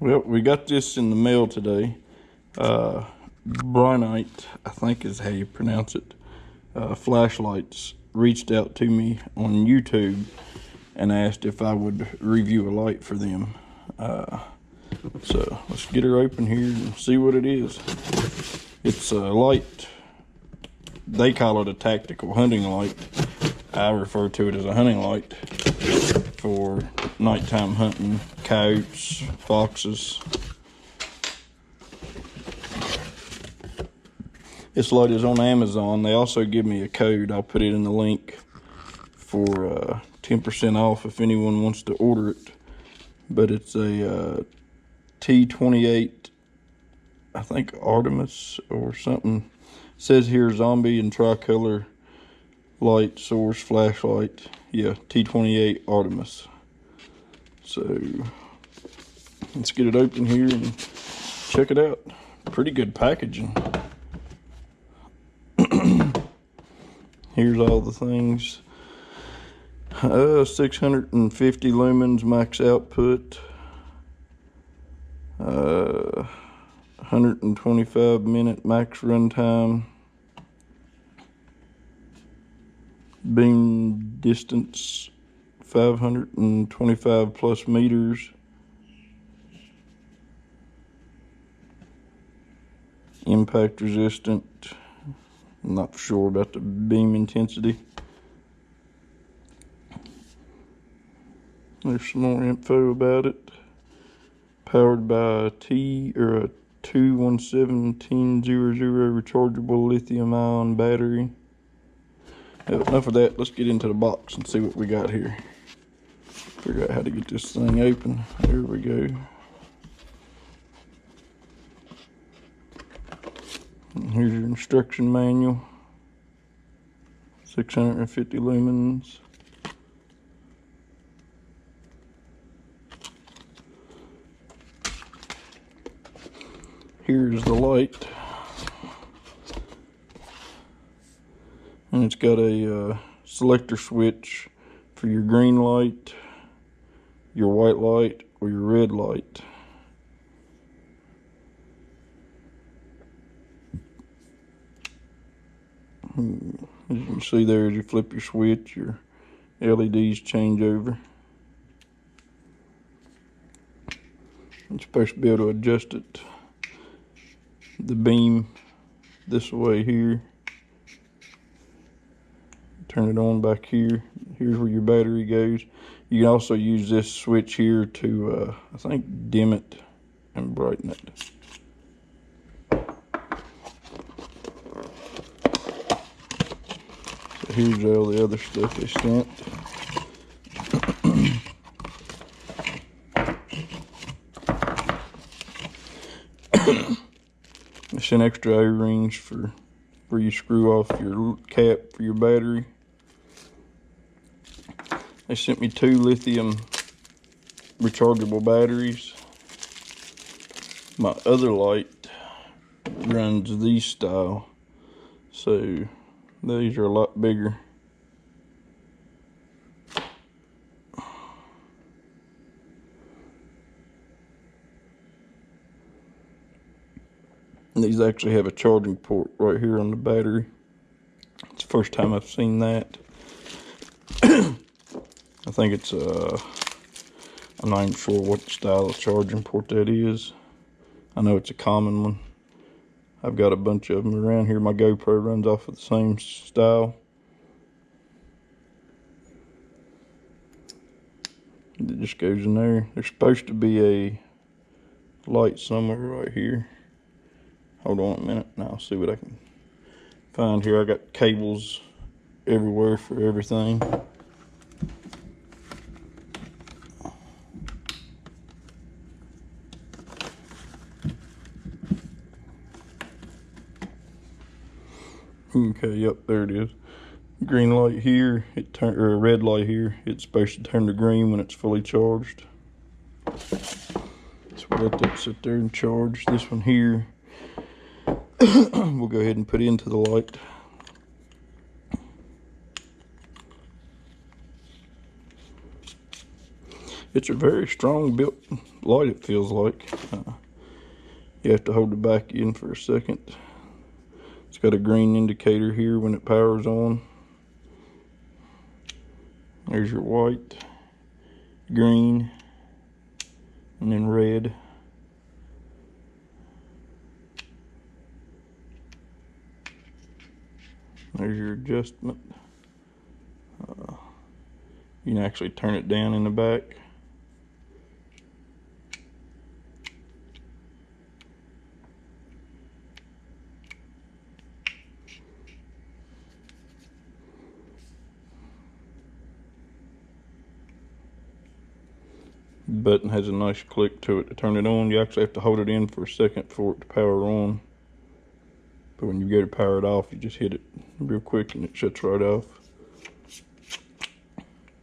Well, we got this in the mail today. Brinyte, I think is how you pronounce it. Flashlights reached out to me on YouTube and asked if I would review a light for them. So let's get her open here and see what it is. It's a light. They call it a tactical hunting light. I refer to it as a hunting light for nighttime hunting, coyotes, foxes. This light is on Amazon. They also give me a code. I'll put it in the link for 10% off if anyone wants to order it. But it's a T28, I think Artemis or something. It says here zombie and tricolor light source flashlight. Yeah, T28 Artemis. So let's get it open here and check it out. Pretty good packaging. Here's all the things. 650 lumens max output. 125 minute max runtime. Beam distance 525 plus meters. Impact resistant. I'm not sure about the beam intensity. There's some more info about it. Powered by a 21700 rechargeable lithium-ion battery. Enough of that. Let's get into the box and see what we got here. Figure out how to get this thing open. There we go. And here's your instruction manual. 650 lumens. Here's the light. And it's got a selector switch for your green light, your white light, or your red light. As you can see there, as you flip your switch, your LEDs change over. You're supposed to be able to adjust it, the beam, this way here. Turn it on back here. Here's where your battery goes. You can also use this switch here to, I think, dim it and brighten it. So here's all the other stuff they sent. They sent extra O-rings for where you screw off your cap for your battery. They sent me 2 lithium rechargeable batteries. My other light runs these style, so these are a lot bigger. And these actually have a charging port right here on the battery. It's the first time I've seen that. I think it's I'm not even sure what style of charging port that is. I know it's a common one. I've got a bunch of them around here. My GoPro runs off of the same style. It just goes in there. There's supposed to be a light somewhere right here. Hold on a minute and I'll see what I can find here. I got cables everywhere for everything. Okay, yep, there it is. Green light here, or red light here. It's supposed to turn to green when it's fully charged. So we'll let that sit there and charge. This one here, we'll go ahead and put into the light. It's a very strong built light, it feels like. You have to hold the back in for a second. It's got a green indicator here when it powers on. There's your white, green, and then red. There's your adjustment. You can actually turn it down in the back. The button has a nice click to it to turn it on. You actually have to hold it in for a second for it to power on. But when you go to power it off, you just hit it real quick and it shuts right off.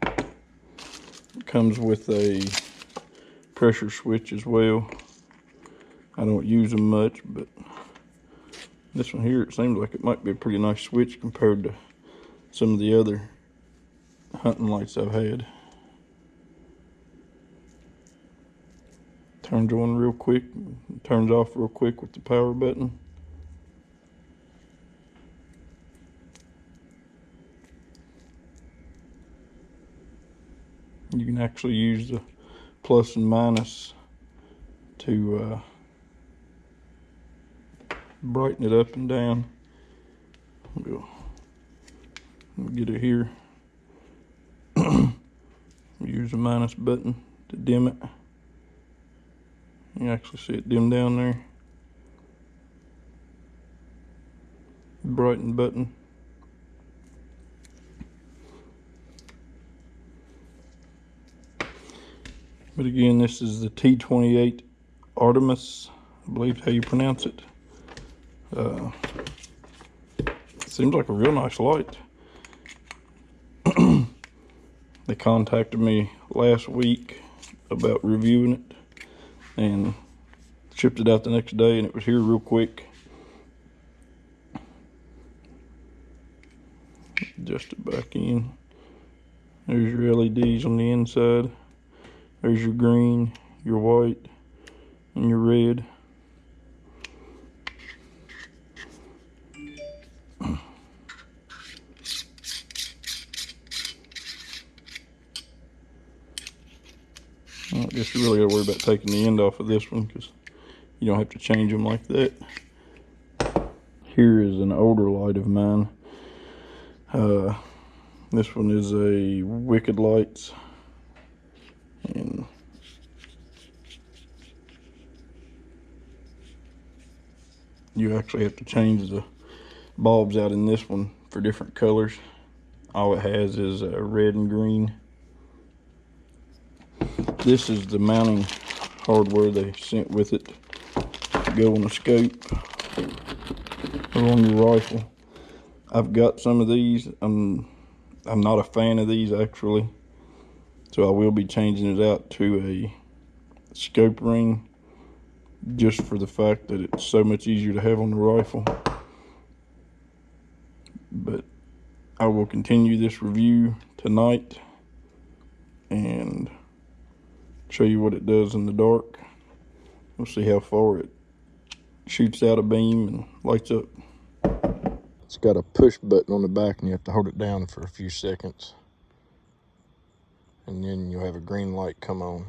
It comes with a pressure switch as well. I don't use them much, but this one here, it seems like it might be a pretty nice switch compared to some of the other hunting lights I've had. Turns on real quick, turns off real quick with the power button. You can actually use the plus and minus to brighten it up and down. We'll get it here. Use the minus button to dim it. You can actually see it dim down there. Brighten button. But again, this is the T28 Artemis, I believe how you pronounce it. Seems like a real nice light. They contacted me last week about reviewing it and shipped it out the next day, and it was here real quick. Adjust it back in. There's your LEDs on the inside. There's your green, your white, and your red. I guess you really gotta worry about taking the end off of this one because you don't have to change them like that. Here is an older light of mine. This one is a Wicked Lights, and you actually have to change the bulbs out in this one for different colors. All it has is red and green. This is the mounting hardware they sent with it to go on the scope or on your rifle. I've got some of these. I'm not a fan of these actually, so I will be changing it out to a scope ring just for the fact that it's so much easier to have on the rifle. But I will continue this review tonight and show you what it does in the dark. We'll see how far it shoots out a beam and lights up. It's got a push button on the back and you have to hold it down for a few seconds. And then you'll have a green light come on.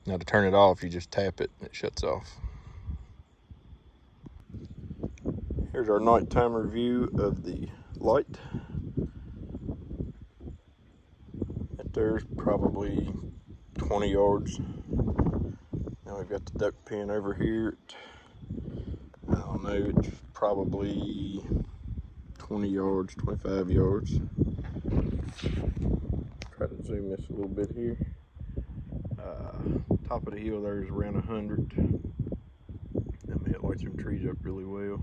Now to turn it off, you just tap it and it shuts off. Here's our nighttime review of the light. That there's probably 20 yards. Now we've got the duck pin over here. I don't know, it's probably 20 yards, 25 yards. Try to zoom this a little bit here. Top of the hill there is around 100. I mean, it lights them trees up really well.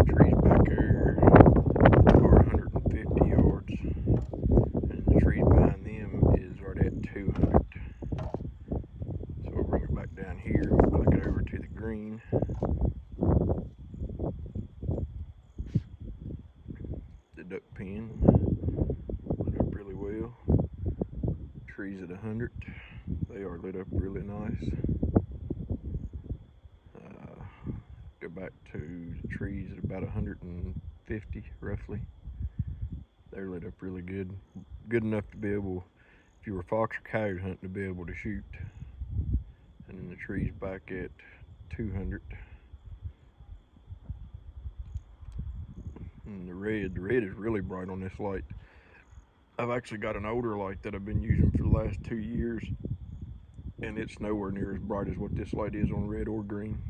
Trees back there are 150 yards, and the trees behind them is right at 200. So we'll bring it back down here, we'll click it over to the green. The duck pin lit up really well. Trees trees at 100. They are lit up really nice. Go back to the trees at about 150 roughly. They're lit up really good. Good enough to be able, if you were fox or coyote hunting, to be able to shoot. And then the trees back at 200. And the red is really bright on this light. I've actually got an older light that I've been using for the last 2 years, and it's nowhere near as bright as what this light is on red or green.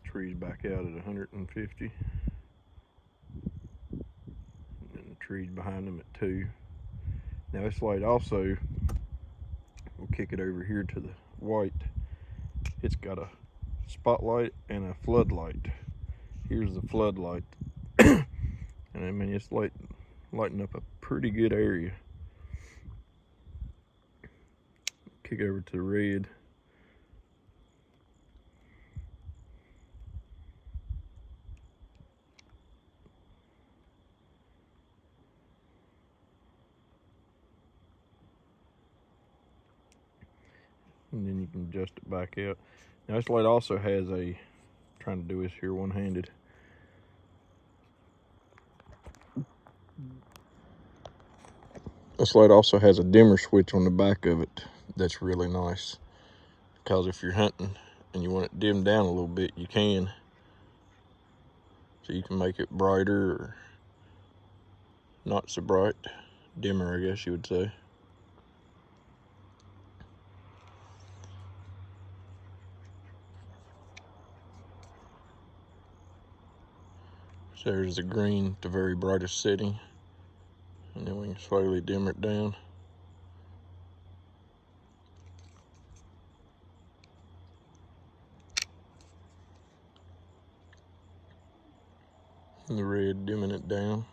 Trees back out at 150. And the trees behind them at 2. Now this light also, we'll kick it over here to the white. It's got a spotlight and a floodlight. Here's the floodlight. And I mean, it's lighting up a pretty good area. Kick over to the red. And then you can adjust it back out. Now this light also has a, trying to do this here one-handed. This light also has a dimmer switch on the back of it that's really nice. Because if you're hunting and you want it dimmed down a little bit, you can. So you can make it brighter or not so bright. Dimmer, I guess you would say. So there's the green, the very brightest setting. And then we can slowly dim it down. And the red, dimming it down.